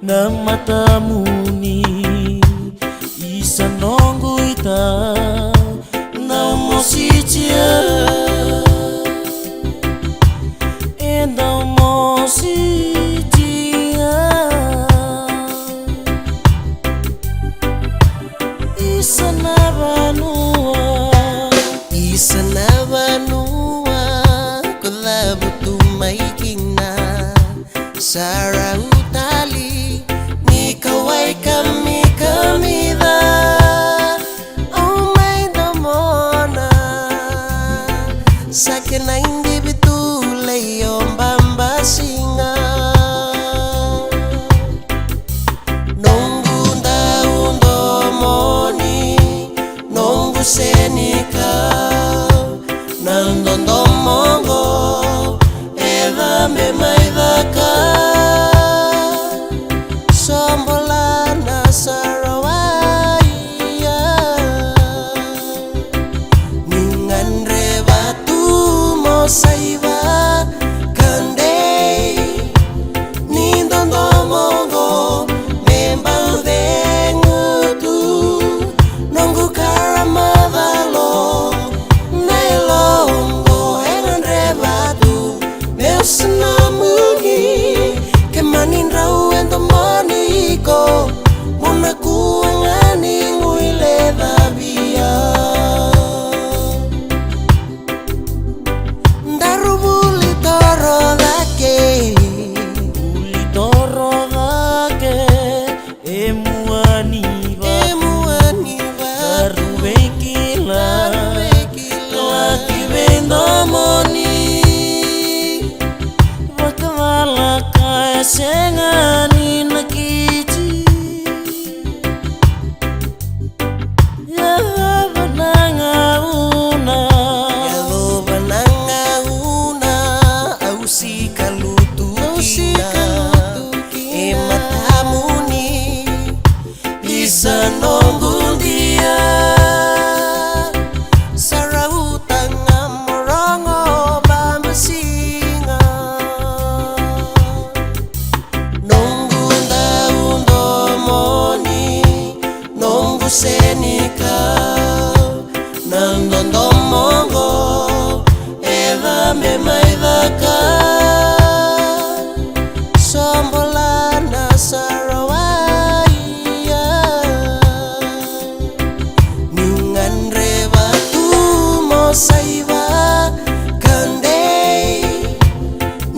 na matamuni isa nongo ita na mositia enda mositia isa na vanua kulabu tumaikina Sara utali nikawai kami kamida oh my domona sakena indi bitule yombamba singa nongu ndaundo moni nongu senika nandondo mongo eda me maidaka Saiba kande nindondo mongo membau dengutu nongu karamadalo nailongo enandrebatu meusnamugi kemanindrau entomoniko munakuangani nguile dabia Sengani nakiti ya bananga una ausi kalutu kina matamuni bisa nongu dia sarauta morongo bamasinga senika nandondo mongo eda me maidaka sombolana sarawaya ninganre batu mosaiba kande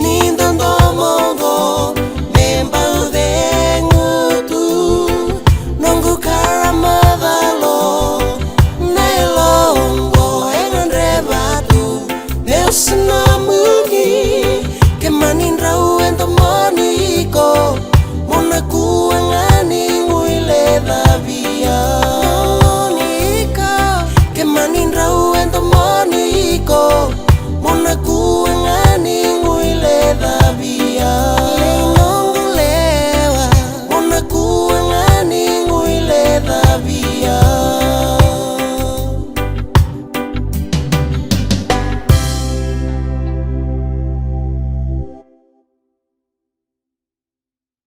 nindondo mongo membau dengutu nongu Sinamugi kemanindrau entomoniko munakuangani nguile dabia kemanindrau entomoniko munakuangani nguile dabia munakuangani nguile dabia